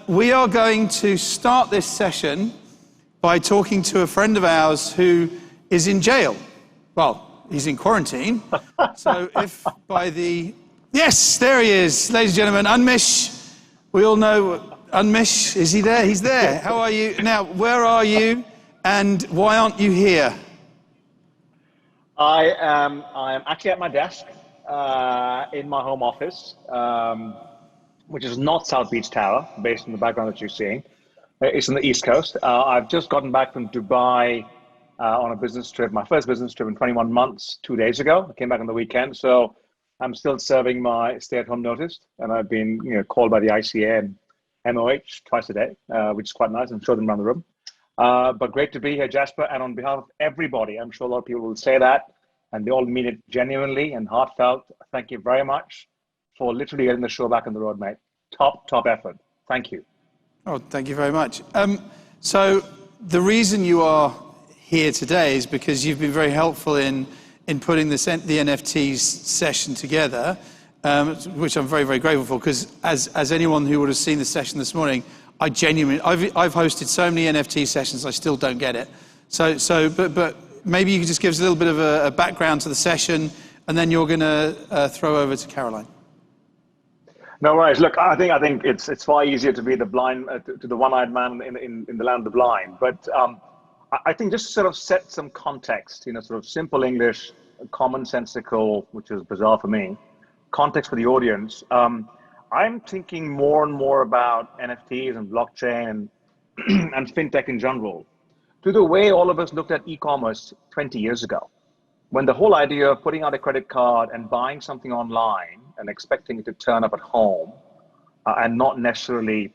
We are going to start this session by talking to a friend of ours who is in jail. Well, he's in quarantine. So if by the... Yes, there he is, ladies and gentlemen, Unmish. We all know Unmish. Is he there? He's there. How are you? Now, where are you and why aren't you here? I am actually at my desk in my home office, which is not South Beach Tower, based on the background that you're seeing. It's on the East Coast. I've just gotten back from Dubai on a business trip, my first business trip in 21 months, 2 days ago. I came back on the weekend, so I'm still serving my stay-at-home notice, and I've been called by the ICA and MOH twice a day, which is quite nice. I'm sure them around the room. But great to be here, Jasper, and on behalf of everybody, I'm sure a lot of people will say that, and they all mean it genuinely and heartfelt. Thank you very much for literally getting the show back on the road, mate. Top effort. Thank you. Oh, thank you very much. So the reason you are here today is because you've been very helpful in putting the NFTs session together, which I'm very, very grateful for, because as anyone who would have seen the session this morning, I've hosted so many NFT sessions, I still don't get it. But maybe you could just give us a little bit of a background to the session, and then you're going to throw over to Caroline. No worries. Look, I think it's far easier to be the blind, to the one-eyed man in the land of the blind. But I think just to sort of set some context, sort of simple English, commonsensical, which is bizarre for me, context for the audience. I'm thinking more and more about NFTs and blockchain and fintech in general, to the way all of us looked at e-commerce 20 years ago, when the whole idea of putting out a credit card and buying something online and expecting it to turn up at home, and not necessarily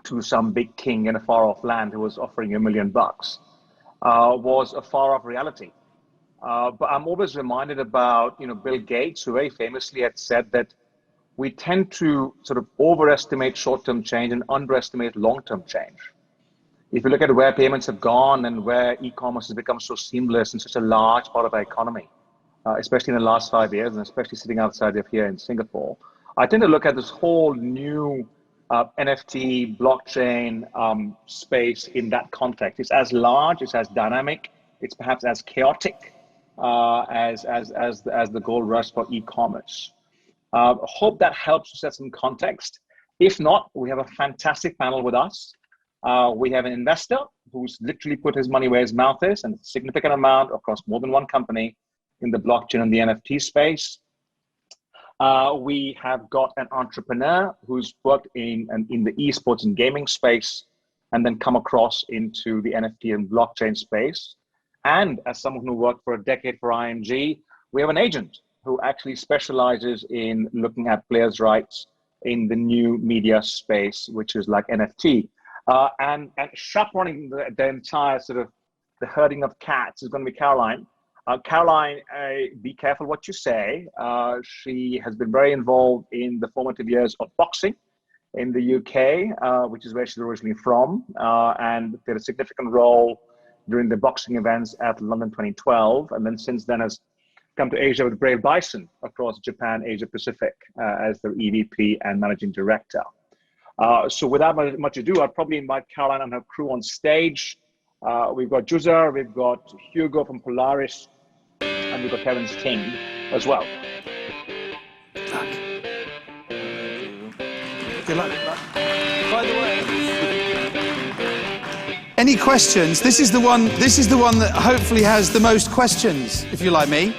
to some big king in a far-off land who was offering you $1 million, was a far-off reality. But I'm always reminded about, Bill Gates, who very famously had said that we tend to sort of overestimate short-term change and underestimate long-term change. If you look at where payments have gone and where e-commerce has become so seamless and such a large part of our economy, especially in the last 5 years, and especially sitting outside of here in Singapore, I tend to look at this whole new NFT, blockchain space in that context. It's as large, it's as dynamic, it's perhaps as chaotic as the gold rush for e-commerce. Hope that helps to set some context. If not, we have a fantastic panel with us. We have an investor who's literally put his money where his mouth is, and a significant amount across more than one company in the blockchain and the NFT space. We have got an entrepreneur who's worked in the esports and gaming space and then come across into the NFT and blockchain space. And as someone who worked for a decade for ING, we have an agent who actually specializes in looking at players' rights in the new media space, which is like NFT. And chaperoning the entire sort of the herding of cats is going to be Caroline. Caroline, be careful what you say. She has been very involved in the formative years of boxing in the UK, which is where she's originally from, and played a significant role during the boxing events at London 2012. And then since then has come to Asia with Brave Bison across Japan, Asia Pacific as their EVP and Managing Director. So without much ado, I'd probably invite Caroline and her crew on stage. We've got Juzar, we've got Hugo from Polaris, and we've got Terence Ting as well. Good luck. By the way, any questions? This is the one that hopefully has the most questions, if you're like me.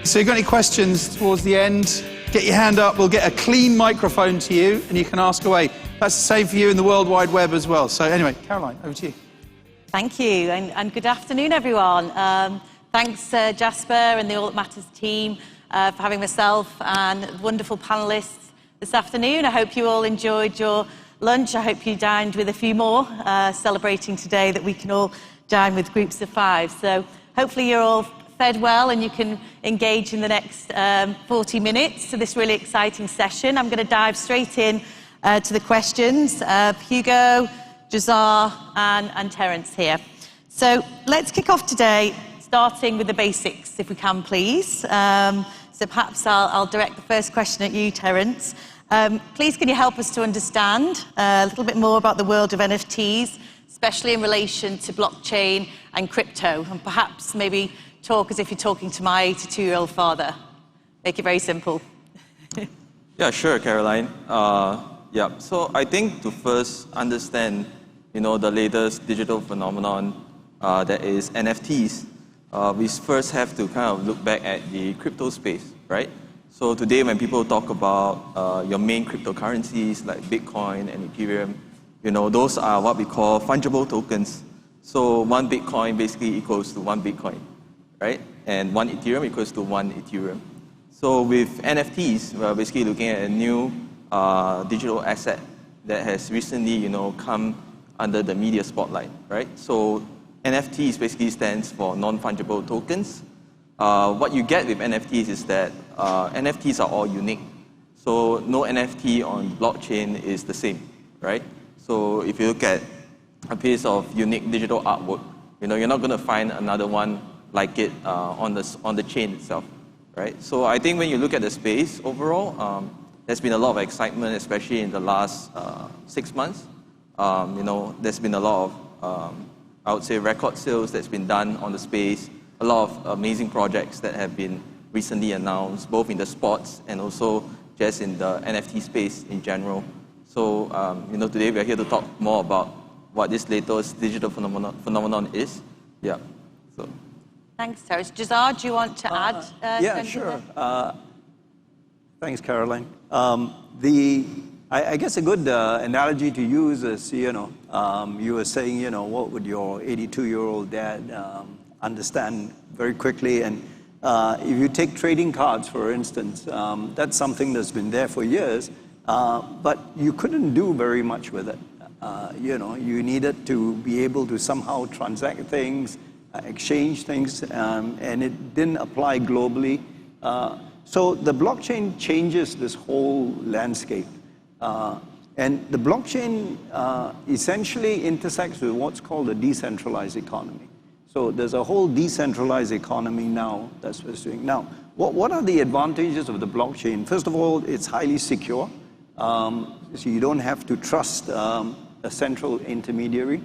So if you've got any questions towards the end, get your hand up. We'll get a clean microphone to you, and you can ask away. That's the same for you in the World Wide Web as well. So anyway, Caroline, over to you. Thank you, and good afternoon, everyone. Thanks, Jasper and the All That Matters team for having myself and wonderful panellists this afternoon. I hope you all enjoyed your lunch. I hope you dined with a few more, celebrating today that we can all dine with groups of 5. So hopefully you're all fed well and you can engage in the next 40 minutes to this really exciting session. I'm going to dive straight in to the questions. Hugo, Juzar and Terence here. So let's kick off today, starting with the basics, if we can, please. So perhaps I'll direct the first question at you, Terence. Please can you help us to understand a little bit more about the world of NFTs, especially in relation to blockchain and crypto, and perhaps maybe talk as if you're talking to my 82-year-old father. Make it very simple. Yeah, sure, Caroline. So I think to first understand, the latest digital phenomenon that is NFTs, we first have to kind of look back at the crypto space, right? So today when people talk about your main cryptocurrencies like Bitcoin and Ethereum, those are what we call fungible tokens. So one Bitcoin basically equals to one Bitcoin, right? And one Ethereum equals to one Ethereum. So with NFTs, we're basically looking at a new digital asset that has recently, come under the media spotlight, right? So NFTs basically stands for non-fungible tokens. What you get with NFTs is that NFTs are all unique. So no NFT on blockchain is the same, right? So if you look at a piece of unique digital artwork, you're not going to find another one like it on the chain itself, right? So I think when you look at the space overall, there's been a lot of excitement, especially in the last 6 months. There's been a lot of, I would say, record sales that's been done on the space, a lot of amazing projects that have been recently announced, both in the sports and also just in the NFT space in general. So, today we're here to talk more about what this latest digital phenomenon is. Yeah. So. Thanks, Terence. Juzar, do you want to add? Yeah, sure. Thanks, Caroline. I guess a good analogy to use is, you were saying, what would your 82-year-old dad understand very quickly? And if you take trading cards, for instance, that's something that's been there for years, but you couldn't do very much with it. You needed to be able to somehow transact things, exchange things, and it didn't apply globally. So the blockchain changes this whole landscape. And the blockchain essentially intersects with what's called a decentralized economy. So there's a whole decentralized economy now that's pursuing. Now, what are the advantages of the blockchain? First of all, it's highly secure. So you don't have to trust a central intermediary.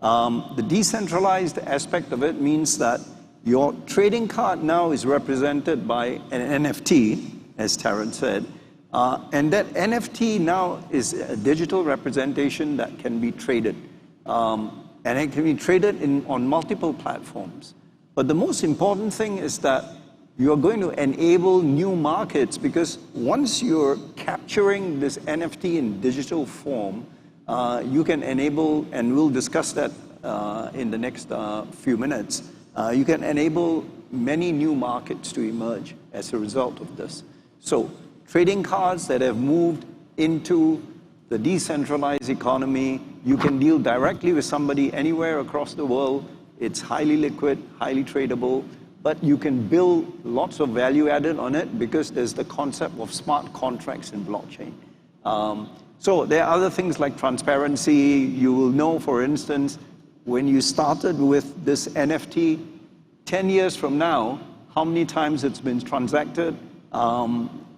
The decentralized aspect of it means that your trading card now is represented by an NFT, as Terence said, and that NFT now is a digital representation that can be traded. And it can be traded on multiple platforms. But the most important thing is that you're going to enable new markets, because once you're capturing this NFT in digital form, you can enable, and we'll discuss that in the next few minutes, you can enable many new markets to emerge as a result of this. So trading cards that have moved into the decentralized economy, you can deal directly with somebody anywhere across the world. It's highly liquid, highly tradable, but you can build lots of value added on it because there's the concept of smart contracts in blockchain. So there are other things like transparency. You will know, for instance, when you started with this NFT, 10 years from now, how many times it's been transacted.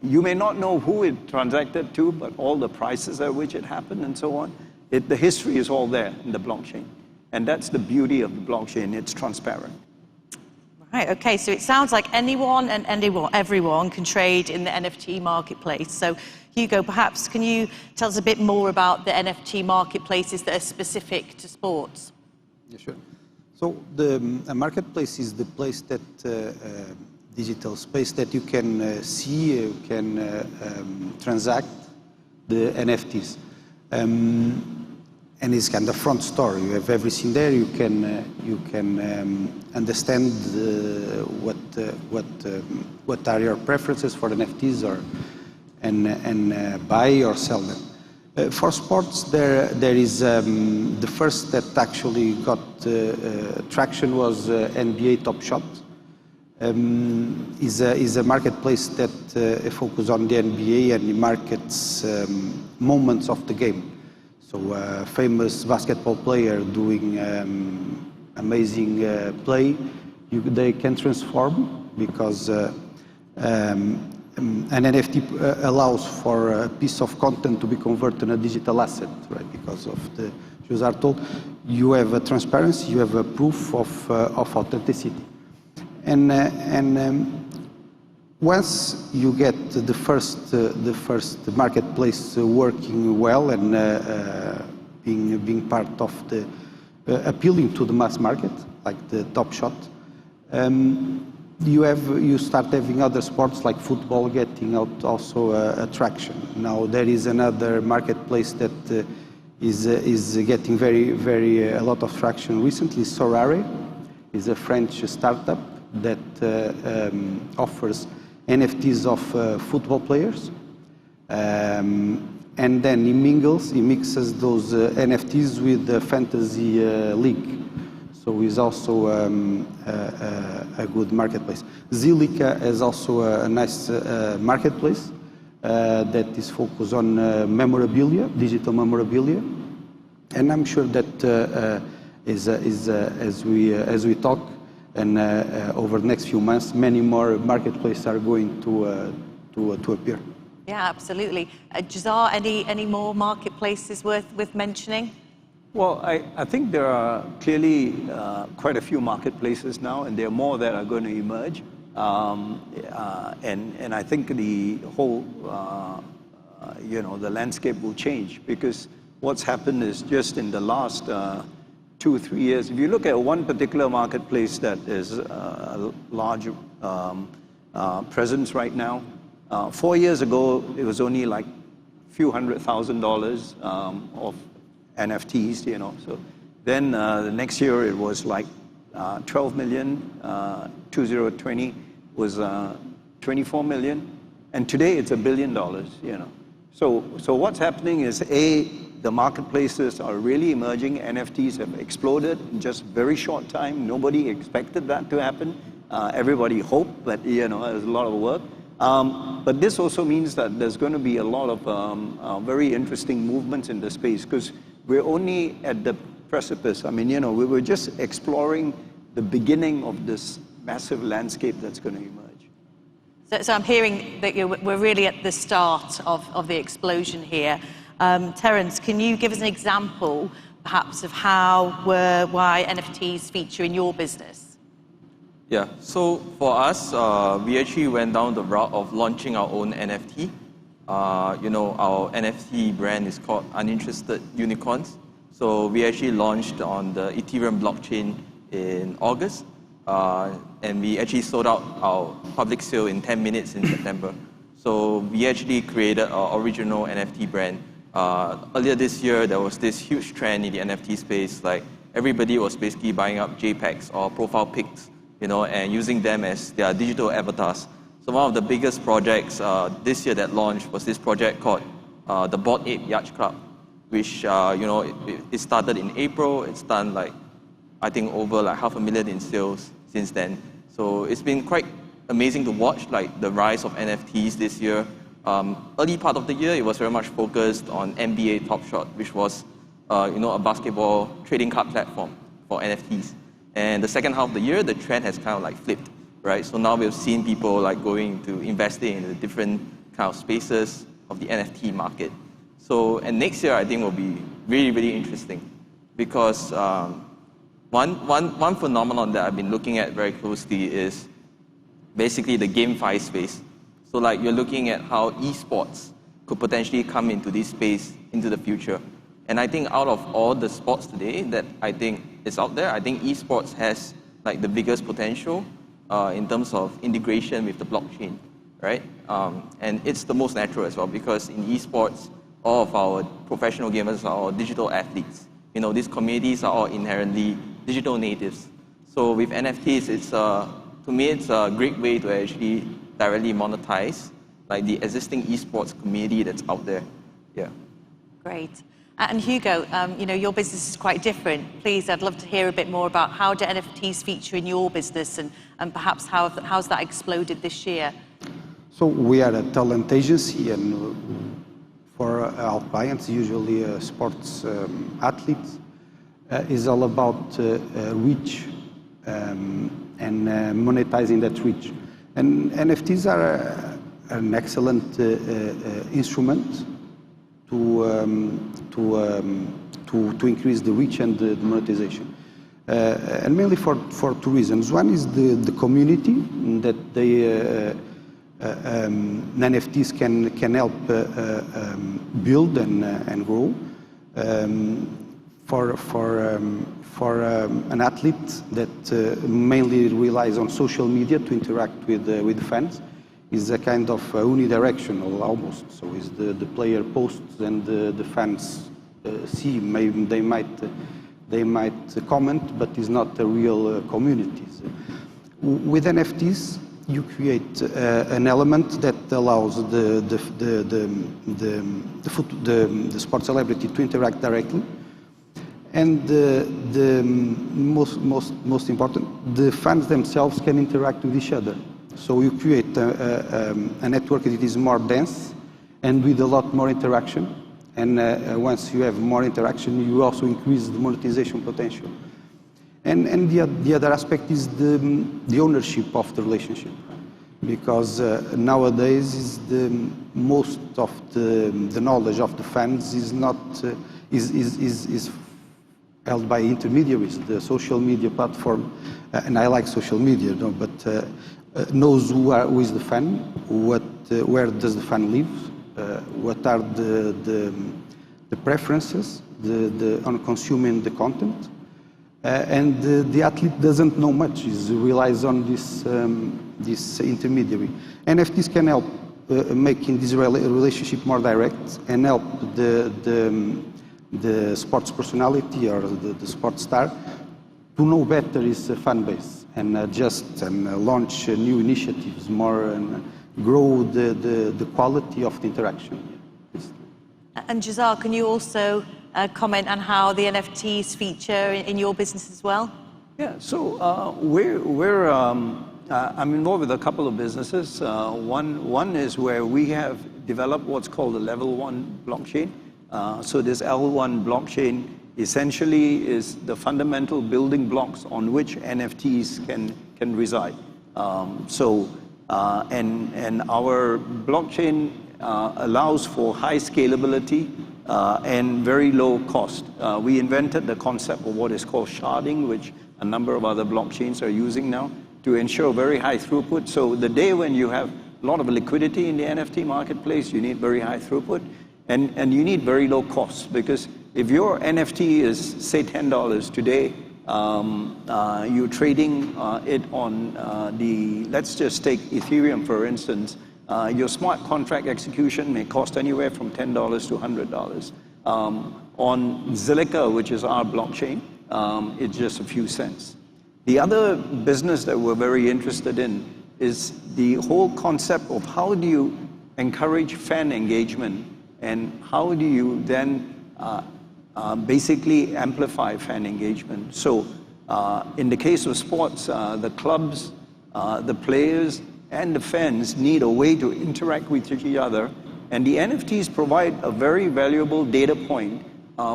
You may not know who it transacted to, but all the prices at which it happened and so on. The history is all there in the blockchain. And that's the beauty of the blockchain. It's transparent. Right, okay, so it sounds like anyone and everyone can trade in the NFT marketplace. So Hugo, perhaps can you tell us a bit more about the NFT marketplaces that are specific to sports? Yeah, sure. So the marketplace is the place that digital space that you can see, you can transact the NFTs. And it's kind of front store. You have everything there. You can understand what are your preferences for NFTs, and buy or sell them. For sports, there is the first that actually got traction was NBA Top Shot. Is a marketplace that focuses on the NBA and markets moments of the game. So a famous basketball player doing amazing play, they can transform because an NFT allows for a piece of content to be converted in a digital asset, right? Because of the Juzar told, you have a transparency, you have a proof of authenticity. And once you get the first marketplace working well and being part of the appealing to the mass market, like the Top Shot, you start having other sports like football getting out also attraction. Now there is another marketplace that is getting a lot of traction recently. Sorare is a French startup that offers NFTs of football players, and then he mixes those NFTs with the fantasy league. So it's also a good marketplace. Zilliqa is also a nice marketplace that is focused on memorabilia, digital memorabilia, and I'm sure that as we talk and over the next few months, many more marketplaces are going to appear. Yeah, absolutely. Juzar, any more marketplaces worth mentioning? Well, I think there are clearly quite a few marketplaces now, and there are more that are going to emerge. And I think the whole, the landscape will change, because what's happened is just in the last 2 or 3 years, if you look at one particular marketplace that is a large presence right now, 4 years ago, it was only like a few $100,000 of NFTs, So then the next year it was like 12 million. 2020 was 24 million, and today it's $1 billion. So what's happening is the marketplaces are really emerging. NFTs have exploded in just very short time. Nobody expected that to happen. Everybody hoped, but there's a lot of work. But this also means that there's going to be a lot of very interesting movements in the space, because we're only at the precipice. I mean, we were just exploring the beginning of this massive landscape that's going to emerge. So I'm hearing that we're really at the start of the explosion here. Terence, can you give us an example, perhaps, of why NFTs feature in your business? Yeah, so for us, we actually went down the route of launching our own NFT. Our NFT brand is called Uninterested Unicorns. So we actually launched on the Ethereum blockchain in August, and we actually sold out our public sale in 10 minutes in September. So we actually created our original NFT brand. Earlier this year, there was this huge trend in the NFT space, like everybody was basically buying up JPEGs or profile pics, and using them as their digital avatars. So one of the biggest projects this year that launched was this project called the Bored Ape Yacht Club, which it started in April. It's done I think over 500,000 in sales since then. So it's been quite amazing to watch the rise of NFTs this year. Early part of the year, it was very much focused on NBA Top Shot, which was a basketball trading card platform for NFTs. And the second half of the year, the trend has kind of flipped, right? So now we've seen people going to investing in the different kind of spaces of the NFT market. So, and next year I think will be really, really interesting, because one phenomenon that I've been looking at very closely is basically the GameFi space. So you're looking at how esports could potentially come into this space into the future. And I think out of all the sports today that I think is out there, I think esports has the biggest potential in terms of integration with the blockchain, right? And it's the most natural as well, because in esports, all of our professional gamers are all digital athletes. These communities are all inherently digital natives. So with NFTs, to me, it's a great way to actually directly monetize the existing esports community that's out there. Yeah. Great. And Hugo, your business is quite different. Please, I'd love to hear a bit more about how do NFTs feature in your business, and perhaps how's that exploded this year? So we are a talent agency, and for our clients, usually sports athletes, is all about reach and monetizing that reach. And NFTs are an excellent instrument to increase the reach and the monetization. And mainly for two reasons. One is the community that NFTs can help build and grow. For an athlete that mainly relies on social media to interact with fans, is a kind of unidirectional almost. So is the player posts and the fans see. Maybe they might comment, but it's not a real community. With NFTs, you create an element that allows the sports celebrity to interact directly, and the most important, the fans themselves can interact with each other. So you create a network that is more dense and with a lot more interaction. And once you have more interaction, you also increase the monetization potential. And the other aspect is the ownership of the relationship, because nowadays is most of the knowledge of the fans is not is held by intermediaries. The social media platform, and I like social media, but knows who is the fan, where does the fan live, what are the preferences on consuming the content. And the athlete doesn't know much; he relies on this intermediary. NFTs can help making this relationship more direct and help the sports personality or the sports star to know better his fan base and adjust and launch new initiatives more and grow the quality of the interaction. And Juzar, can you also comment on how the NFTs feature in your business as well? Yeah, so I'm involved with a couple of businesses. One is where we have developed what's called a level 1 blockchain. So this L1 blockchain essentially is the fundamental building blocks on which NFTs can reside. And our blockchain allows for high scalability and very low cost. We invented the concept of what is called sharding, which a number of other blockchains are using now to ensure very high throughput. So the day when you have a lot of liquidity in the NFT marketplace, you need very high throughput and you need very low costs, because if your NFT is, say, $10 today, you're trading it on let's just take Ethereum, for instance. Your smart contract execution may cost anywhere from $10 to $100. On Zilliqa, which is our blockchain, it's just a few cents. The other business that we're very interested in is the whole concept of how do you encourage fan engagement and how do you then basically amplify fan engagement. So in the case of sports, the clubs, the players, and the fans need a way to interact with each other, and the NFTs provide a very valuable data point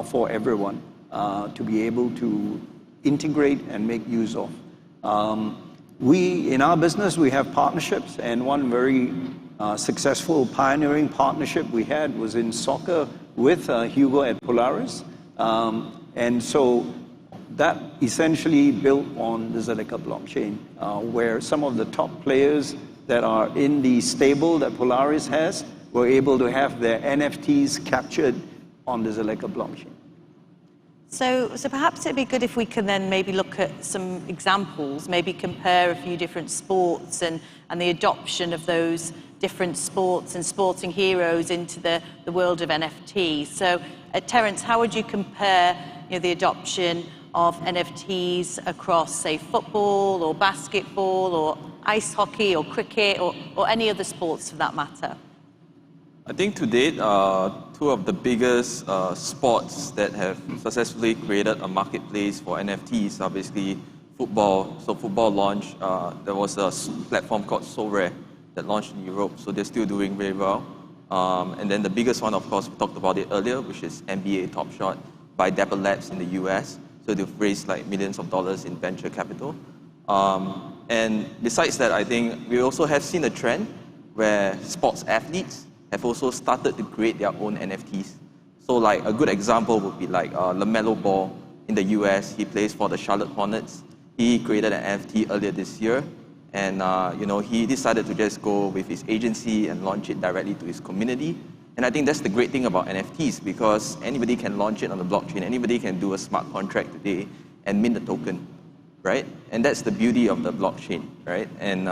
for everyone to be able to integrate and make use of. In our business, we have partnerships, and one very successful pioneering partnership we had was in soccer with Hugo at Polaris. And so that essentially built on the Zilliqa blockchain, where some of the top players that are in the stable that Polaris has were able to have their NFTs captured on the Zilliqa blockchain. So perhaps it'd be good if we can then maybe look at some examples, maybe compare a few different sports and the adoption of those different sports and sporting heroes into the world of NFT. So Terence, how would you compare the adoption of NFTs across, say, football or basketball or ice hockey or cricket or any other sports for that matter? I think to date, two of the biggest sports that have successfully created a marketplace for NFTs are basically football. So football launched, there was a platform called SoRare that launched in Europe, so they're still doing very well. And then the biggest one, of course, we talked about it earlier, which is NBA Top Shot by Dapper Labs in the US. So they've raised like millions of dollars in venture capital. And besides that, I think we also have seen a trend where sports athletes have also started to create their own NFTs. So like a good example would be like LaMelo Ball in the US. He plays for the Charlotte Hornets. He created an NFT earlier this year, and he decided to just go with his agency and launch it directly to his community. And I think that's the great thing about NFTs, because anybody can launch it on the blockchain. Anybody can do a smart contract today and mint the token, right? And that's the beauty of the blockchain, right? And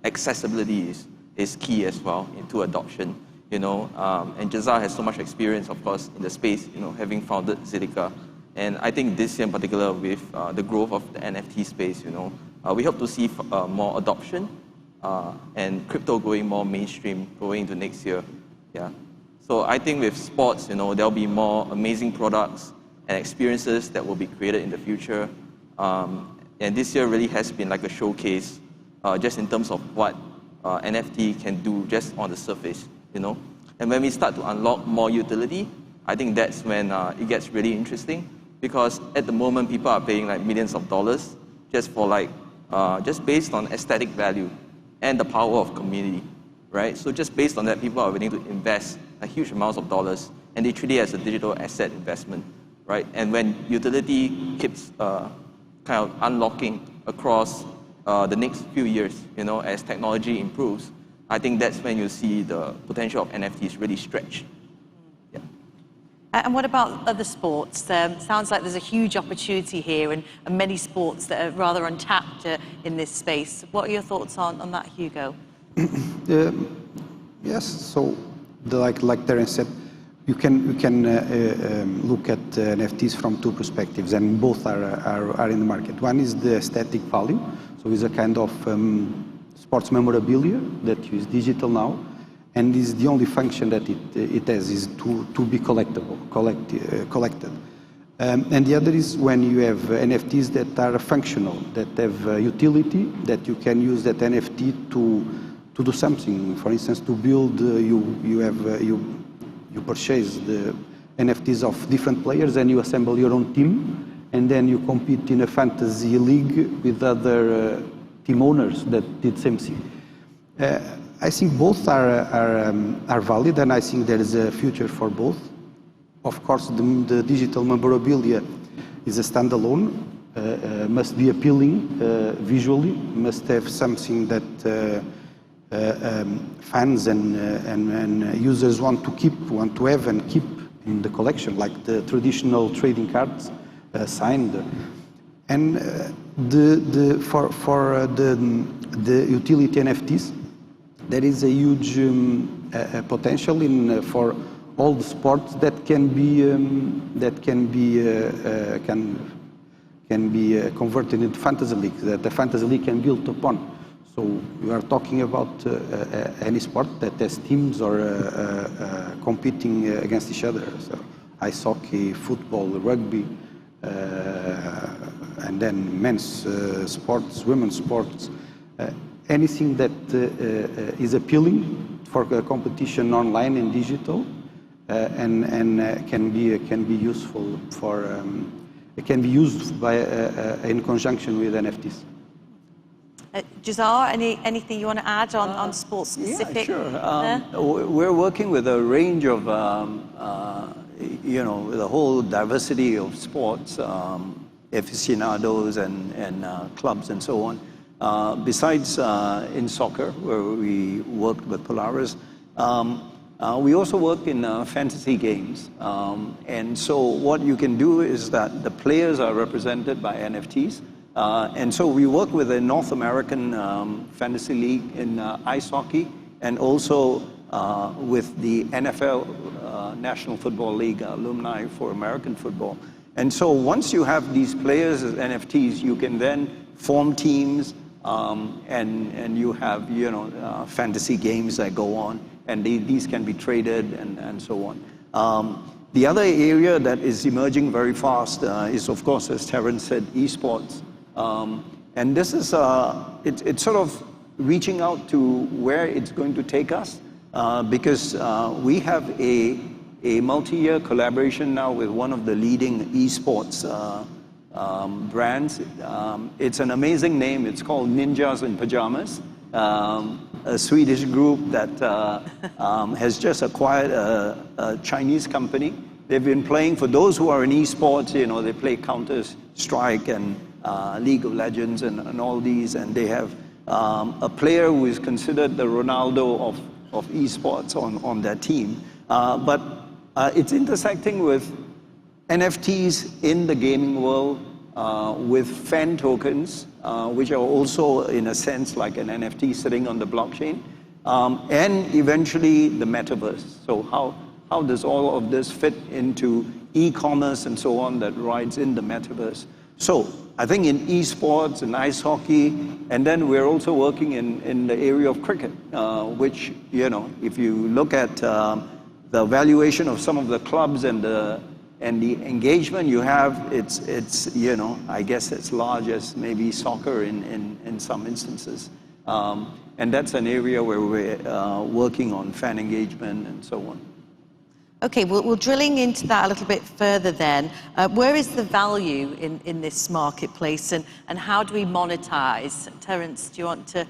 accessibility is key as well into adoption, And Juzar has so much experience, of course, in the space, having founded Zilliqa. And I think this year in particular, with the growth of the NFT space, we hope to see more adoption and crypto going more mainstream going into next year. Yeah. So I think with sports, there'll be more amazing products and experiences that will be created in the future. And this year really has been like a showcase, just in terms of what NFT can do just on the surface, And when we start to unlock more utility, I think that's when it gets really interesting. Because at the moment, people are paying like millions of dollars just for just based on aesthetic value and the power of community, right? So just based on that, people are willing to invest a huge amounts of dollars, and they treat it as a digital asset investment, right? And when utility keeps kind of unlocking across the next few years, as technology improves, I think that's when you see the potential of NFTs really stretch. And what about other sports? Sounds like there's a huge opportunity here and many sports that are rather untapped in this space. What are your thoughts on that, Hugo? Yes, so like Terence said, you can look at NFTs from two perspectives, and both are in the market. One is the aesthetic value, so it's a kind of sports memorabilia that is digital now, and is the only function that it has is to be collected. And the other is when you have NFTs that are functional, that have utility, that you can use that NFT to do something. For instance, to build, you purchase the NFTs of different players and you assemble your own team, and then you compete in a fantasy league with other team owners that did the same thing. I think both are valid, and I think there is a future for both. Of course, the digital memorabilia is a standalone, must be appealing visually, must have something that fans and users want to have and keep in the collection, like the traditional trading cards signed. And for the utility NFTs, there is a huge potential for all the sports that can be converted into fantasy leagues, that the fantasy league can build upon. So we are talking about any sport that has teams or competing against each other. So ice hockey, football, rugby, and then men's sports, women's sports. Anything that is appealing for competition online and digital, and can be useful for it can be used by in conjunction with NFTs. Juzar, anything you want to add on sports specific? Yeah, sure. We're working with a range of with a whole diversity of sports, aficionados and clubs and so on. Besides in soccer, where we worked with Polaris, we also work in fantasy games. And so what you can do is that the players are represented by NFTs. And so we work with a North American fantasy league in ice hockey, and also with the NFL National Football League alumni for American football. And so once you have these players as NFTs, you can then form teams, and you have fantasy games that go on, and these can be traded and so on. The other area that is emerging very fast is, of course, as Terence said, esports. And this is it's sort of reaching out to where it's going to take us, because we have a multi-year collaboration now with one of the leading esports brands. It's an amazing name. It's called Ninjas in Pajamas. a Swedish group that has just acquired a Chinese company. They've been playing, for those who are in esports, you know, they play Counter-Strike and League of Legends and all these, and they have a player who is considered the Ronaldo of esports on their team. But it's intersecting with NFTs in the gaming world, with fan tokens, which are also in a sense like an NFT sitting on the blockchain, and eventually the metaverse. So how does all of this fit into e-commerce and so on that rides in the metaverse? So I think in esports and ice hockey, and then we're also working in the area of cricket, which, you know, if you look at the valuation of some of the clubs and the engagement you have, it's you know, I guess as large as maybe soccer in some instances. And that's an area where we're working on fan engagement and so on. Okay, well, drilling into that a little bit further then, where is the value in this marketplace, and how do we monetize? Terence, do you want to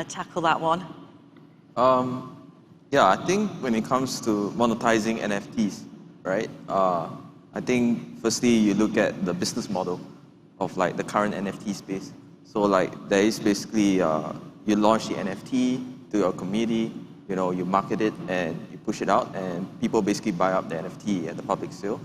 tackle that one? Yeah, I think when it comes to monetizing NFTs, right? I think firstly you look at the business model of like the current NFT space. So like there is basically you launch the NFT to your community, you know, you market it and you push it out, and people basically buy up the NFT at the public sale.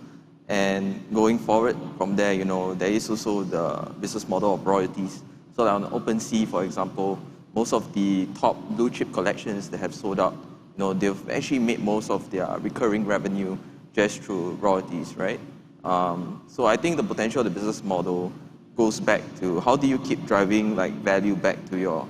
And going forward from there, you know, there is also the business model of royalties. So on OpenSea, for example, most of the top blue chip collections that have sold out, you know, they've actually made most of their recurring revenue just through royalties, right? So I think the potential of the business model goes back to how do you keep driving like value back to your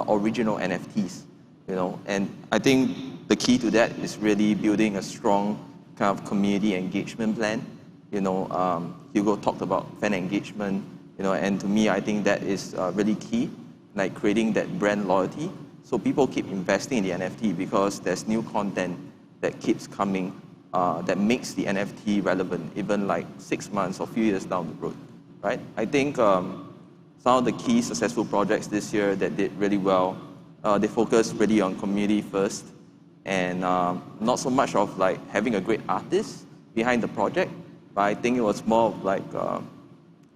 original NFTs, you know? And I think the key to that is really building a strong kind of community engagement plan. You know, Hugo talked about fan engagement, you know, and to me, I think that is really key, like creating that brand loyalty. So people keep investing in the NFT because there's new content that keeps coming that makes the NFT relevant, even like 6 months or a few years down the road, right? I think some of the key successful projects this year that did really well, they focused really on community first, and not so much of like having a great artist behind the project, but I think it was more of like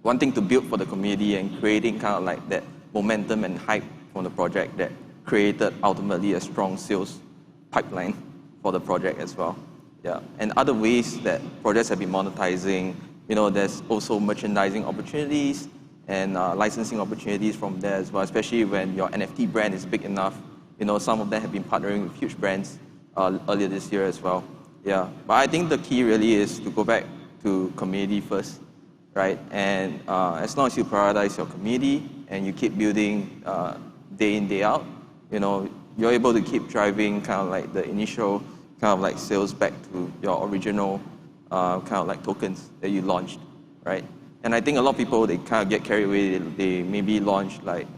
wanting to build for the community and creating kind of like that momentum and hype from the project that created ultimately a strong sales pipeline for the project as well. Yeah, and other ways that projects have been monetizing, you know, there's also merchandising opportunities and licensing opportunities from there as well, especially when your NFT brand is big enough. You know, some of them have been partnering with huge brands earlier this year as well. Yeah, but I think the key really is to go back to community first, right? And as long as you prioritize your community and you keep building day in, day out, you know, you're able to keep driving kind of like the initial kind of like sales back to your original kind of like tokens that you launched, right? And I think a lot of people, they kind of get carried away. They maybe launch like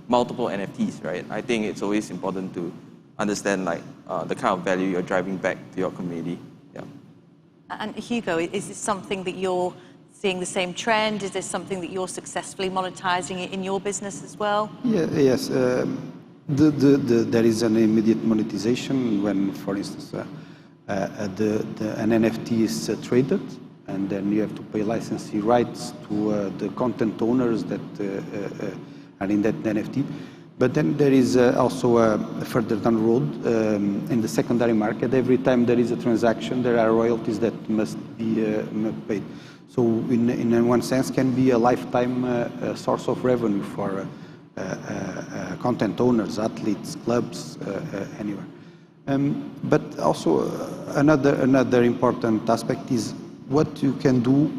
multiple NFTs, right? I think it's always important to understand like the kind of value you're driving back to your community. Yeah. And Hugo, is this something that you're seeing the same trend? Is this something that you're successfully monetizing in your business as well? Yeah, yes. There is an immediate monetization when, for instance, an NFT is traded, and then you have to pay licensing rights to the content owners that are in that NFT. But then there is also further down the road, in the secondary market, every time there is a transaction, there are royalties that must be paid. So in one sense, can be a lifetime source of revenue for content owners, athletes, clubs, anywhere. But also another important aspect is what you can do,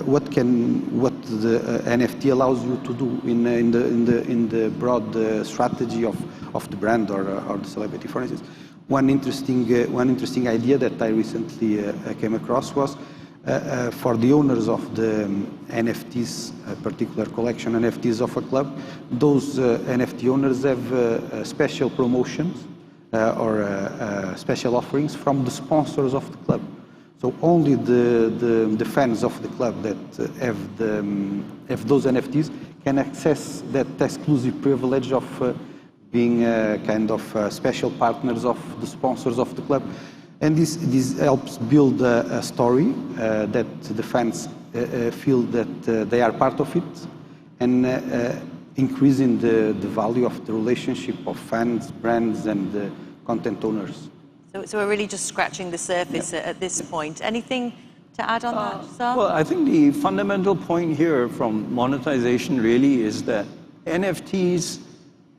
what the NFT allows you to do in the broad strategy of the brand or the celebrity. For instance, one interesting idea that I recently came across was for the owners of the NFTs, a particular collection NFTs of a club. Those NFT owners have special promotions or special offerings from the sponsors of the club. So only the fans of the club that have those NFTs can access that exclusive privilege of being kind of special partners of the sponsors of the club. And this helps build a story that the fans feel that they are part of it, and increasing the value of the relationship of fans, brands, and content owners. So we're really just scratching the surface at this point. Anything to add on that, Juzar? Well, I think the fundamental point here from monetization really is that NFTs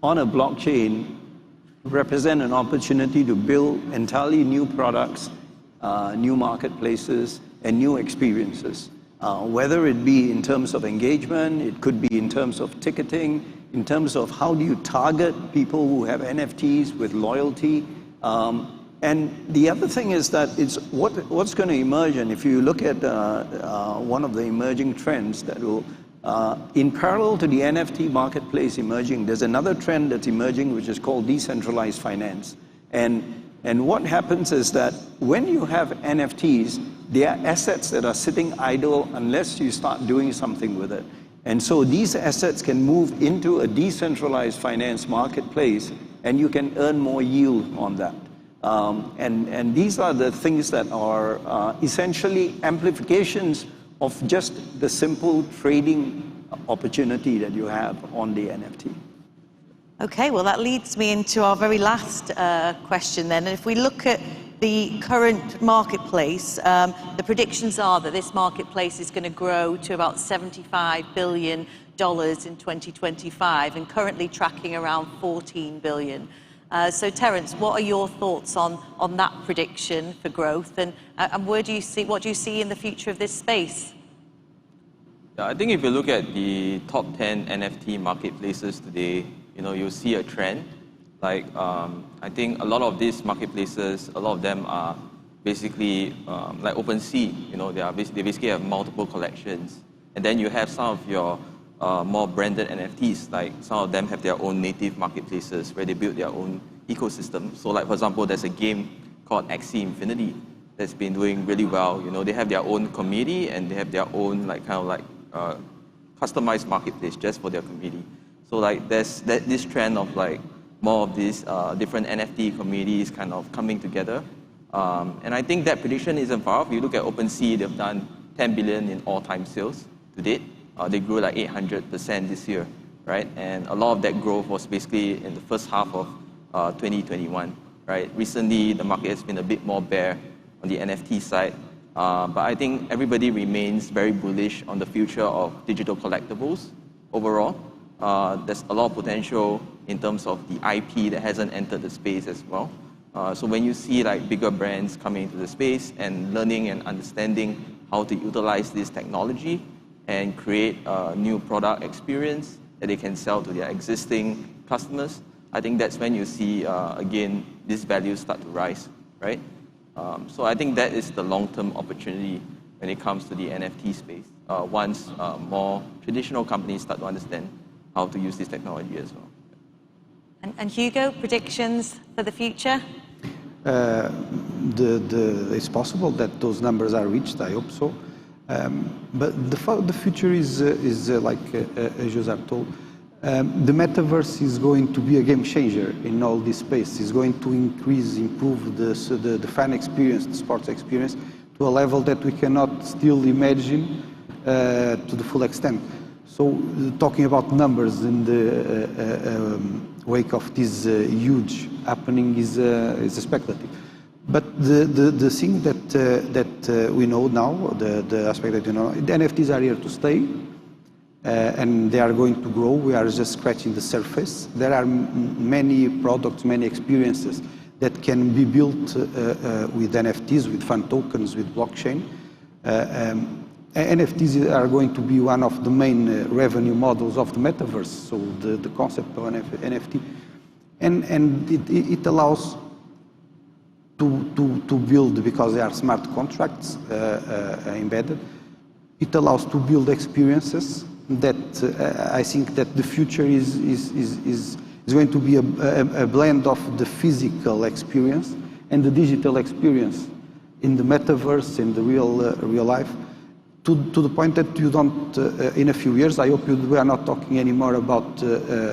on a blockchain represent an opportunity to build entirely new products, new marketplaces, and new experiences. Whether it be in terms of engagement, it could be in terms of ticketing, in terms of how do you target people who have NFTs with loyalty. And the other thing is that it's what's going to emerge, and if you look at one of the emerging trends that will, in parallel to the NFT marketplace emerging, there's another trend that's emerging which is called decentralized finance. And what happens is that when you have NFTs, they are assets that are sitting idle unless you start doing something with it. And so these assets can move into a decentralized finance marketplace, and you can earn more yield on that. And these are the things that are essentially amplifications of just the simple trading opportunity that you have on the NFT. Okay, well that leads me into our very last question then. And if we look at the current marketplace, the predictions are that this marketplace is going to grow to about $75 billion in 2025 and currently tracking around 14 billion. So Terence, what are your thoughts on that prediction for growth, and what do you see in the future of this space? Yeah, I think if you look at the top 10 NFT marketplaces today, you'll see a trend. Like, I think a lot of these marketplaces, a lot of them are basically like OpenSea. They basically have multiple collections. And then you have some of your more branded NFTs, like some of them have their own native marketplaces where they build their own ecosystem. So like, for example, there's a game called Axie Infinity that's been doing really well. They have their own community and they have their own customized marketplace just for their community. So like there's this trend of like more of these different NFT communities kind of coming together. And I think that prediction isn't far off. If you look at OpenSea, they've done 10 billion in all-time sales to date. They grew like 800% this year, right? And a lot of that growth was basically in the first half of 2021, right? Recently, the market has been a bit more bear on the NFT side. But I think everybody remains very bullish on the future of digital collectibles overall. There's a lot of potential in terms of the IP that hasn't entered the space as well. So when you see like bigger brands coming into the space and learning and understanding how to utilize this technology and create a new product experience that they can sell to their existing customers, I think that's when you see, again, these values start to rise, right? So I think that is the long-term opportunity when it comes to the NFT space, once more traditional companies start to understand how to use this technology as well. And Hugo, predictions for the future? It's possible that those numbers are reached, I hope so. But the future is like Juzar told, the metaverse is going to be a game changer in all this space. It's going to improve the fan experience, the sports experience, to a level that we cannot still imagine to the full extent. So talking about numbers in the wake of this huge happening is speculative. But the thing that we know now, the aspect that the NFTs are here to stay, and they are going to grow. We are just scratching the surface. There are many products, many experiences that can be built with NFTs, with fan tokens, with blockchain. NFTs are going to be one of the main revenue models of the metaverse, so the concept of NFT. And it allows to build, because they are smart contracts embedded, it allows to build experiences that I think that the future is going to be a blend of the physical experience and the digital experience in the metaverse, in the real life. to the point that you don't, in a few years, I hope we are not talking anymore about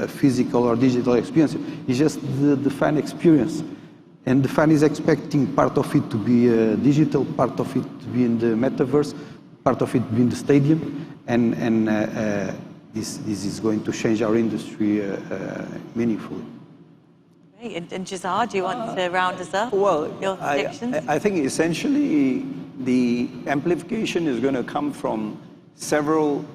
physical or digital experience. It's just the fan experience. And the fan is expecting part of it to be digital, part of it to be in the metaverse, part of it to be in the stadium. And this is going to change our industry meaningfully. Great. And Juzar, do you want to round us up? Well, Your predictions? I think essentially the amplification is going to come from several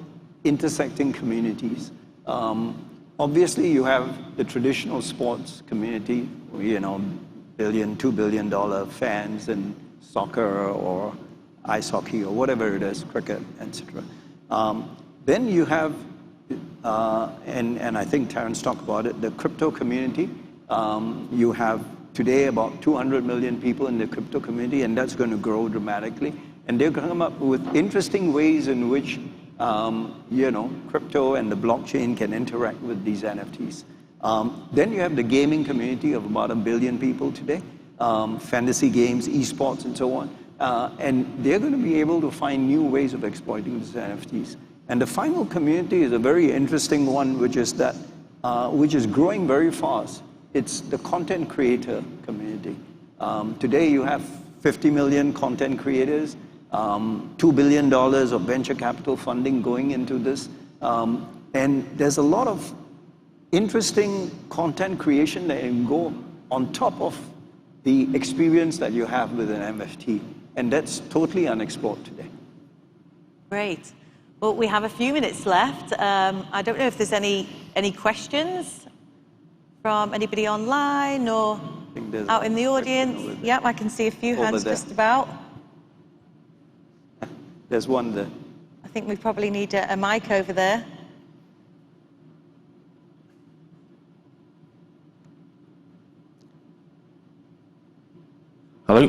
intersecting communities. Obviously, you have the traditional sports community, you know, $2 billion fans in soccer or ice hockey or whatever it is, cricket, etc. Then you have, and I think Terence talked about it, the crypto community. You have today about 200 million people in the crypto community, and that's going to grow dramatically. And they're going to come up with interesting ways in which, you know, crypto and the blockchain can interact with these NFTs. Then you have the gaming community of about 1 billion people today, fantasy games, esports, and so on. And they're going to be able to find new ways of exploiting these NFTs. And the final community is a very interesting one, which is that, which is growing very fast. It's the content creator community. Today you have 50 million content creators, $2 billion of venture capital funding going into this. And there's a lot of interesting content creation that can go on top of the experience that you have with an NFT. And that's totally unexplored today. Great. Well, we have a few minutes left. I don't know if there's any questions from anybody online or out in the audience. Yep, I can see a few hands just about. There's one there. I think we probably need a mic over there. Hello.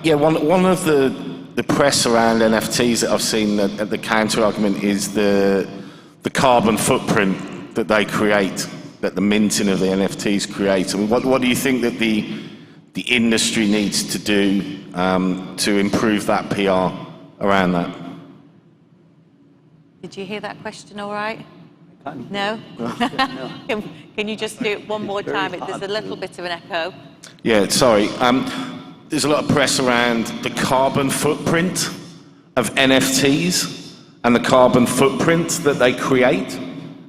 Yeah, one of the press around NFTs that I've seen at the counter argument is the carbon footprint that they create, that the minting of the NFTs create. I mean, what do you think that the industry needs to do to improve that PR around that? Did you hear that question all right? No? Can you just do it one more time? There's a little bit of an echo. Yeah, sorry. There's a lot of press around the carbon footprint of NFTs and the carbon footprint that they create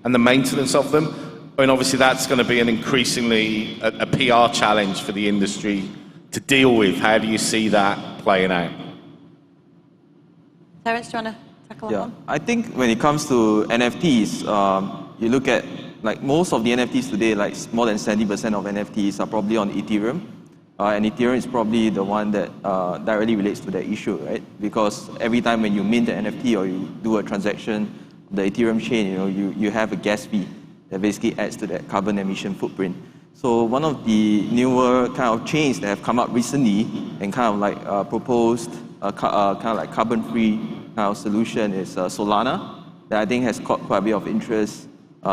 and the maintenance of them. I mean, obviously that's going to be an increasingly a PR challenge for the industry to deal with. How do you see that playing out? Terence, do you want to tackle that one? I think when it comes to NFTs, you look at like most of the NFTs today, like more than 70% of NFTs are probably on Ethereum. And Ethereum is probably the one that directly relates to that issue, right? Because every time when you mint an NFT or you do a transaction, the Ethereum chain, you know, you have a gas fee that basically adds to that carbon emission footprint. So one of the newer kind of chains that have come up recently and kind of like proposed kind of like carbon-free kind of solution is Solana, that I think has caught quite a bit of interest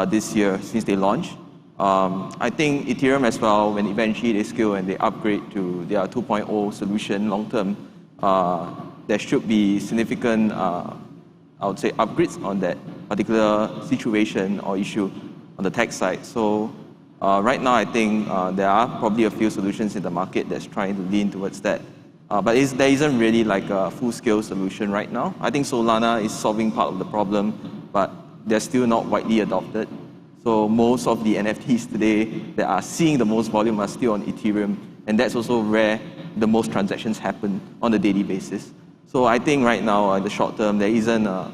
this year since they launched. I think Ethereum as well, when eventually they scale and they upgrade to their 2.0 solution long term, there should be significant, I would say, upgrades on that particular situation or issue on the tech side. So right now, I think there are probably a few solutions in the market that's trying to lean towards that. But there isn't really like a full-scale solution right now. I think Solana is solving part of the problem, but they're still not widely adopted. So most of the NFTs today that are seeing the most volume are still on Ethereum, and that's also where the most transactions happen on a daily basis. So I think right now, in the short term, there isn't a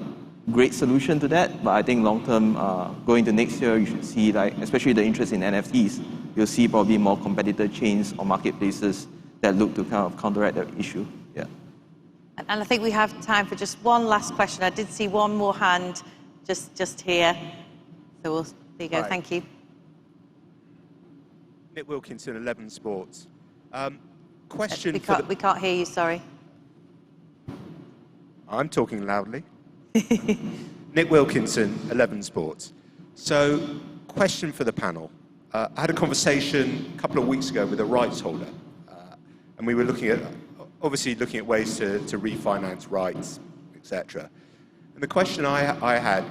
great solution to that, but I think long term, going to next year, you should see, like, especially the interest in NFTs, you'll see probably more competitor chains or marketplaces that look to kind of counteract that issue. Yeah. And I think we have time for just one last question. I did see one more hand just here. So there you go. Hi. Thank you. Nick Wilkinson, 11 Sports. Question We can't hear you, sorry. I'm talking loudly. Nick Wilkinson, 11 Sports. So, question for the panel. I had a conversation a couple of weeks ago with a rights holder, and we were obviously looking at ways to refinance rights, etc. And the question I had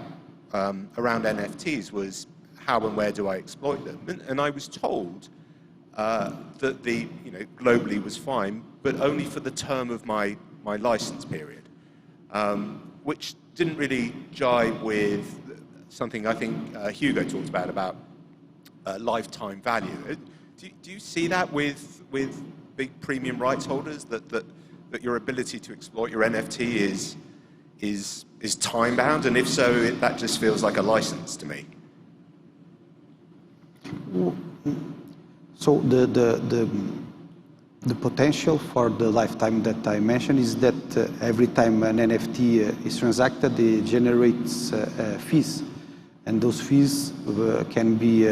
around NFTs was, how and where do I exploit them? And I was told that globally was fine, but only for the term of my license period, which didn't really jive with something I think Hugo talked about lifetime value. Do you see that with big premium rights holders, that your ability to exploit your NFT is time bound, and if so, that just feels like a license to me? So the potential for the lifetime that I mentioned is that every time an NFT is transacted, it generates fees, and those fees can be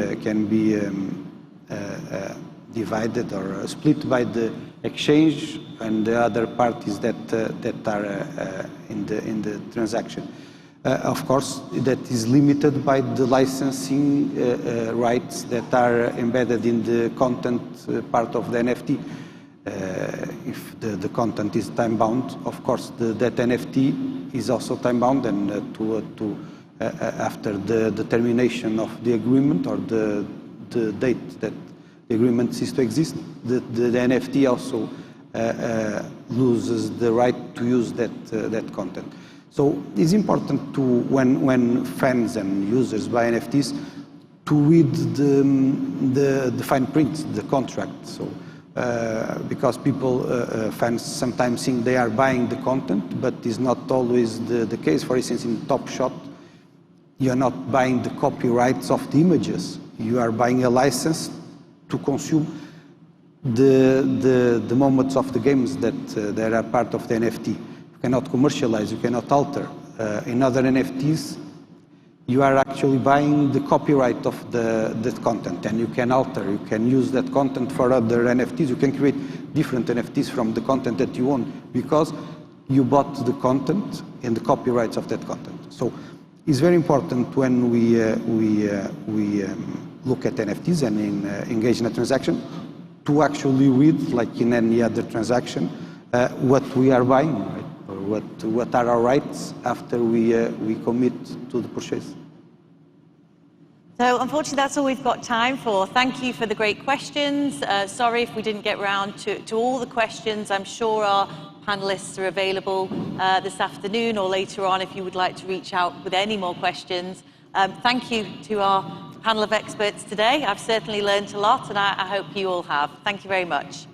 divided or split by the exchange and the other parties that are in the transaction. Of course, that is limited by the licensing rights that are embedded in the content part of the NFT. If the content is time-bound, of course, that NFT is also time-bound, and after the termination of the agreement or the date that the agreement ceases to exist, the NFT also loses the right to use that content. So it's important to, when fans and users buy NFTs, to read the fine print, the contract. So because fans sometimes think they are buying the content, but it's not always the case. For instance, in Top Shot, you are not buying the copyrights of the images. You are buying a license to consume the moments of the games that are part of the NFT. You cannot commercialize, you cannot alter. In other NFTs, you are actually buying the copyright of the content, and you can alter, you can use that content for other NFTs. You can create different NFTs from the content that you own, because you bought the content and the copyrights of that content. So it's very important when we look at NFTs and engage in a transaction to actually read, like in any other transaction, what we are buying, right? Or what are our rights after we commit to the purchase. So unfortunately, that's all we've got time for. Thank you for the great questions. Sorry if we didn't get round to all the questions. I'm sure our panelists are available this afternoon or later on if you would like to reach out with any more questions. Thank you to our panel of experts today. I've certainly learned a lot, and I hope you all have. Thank you very much.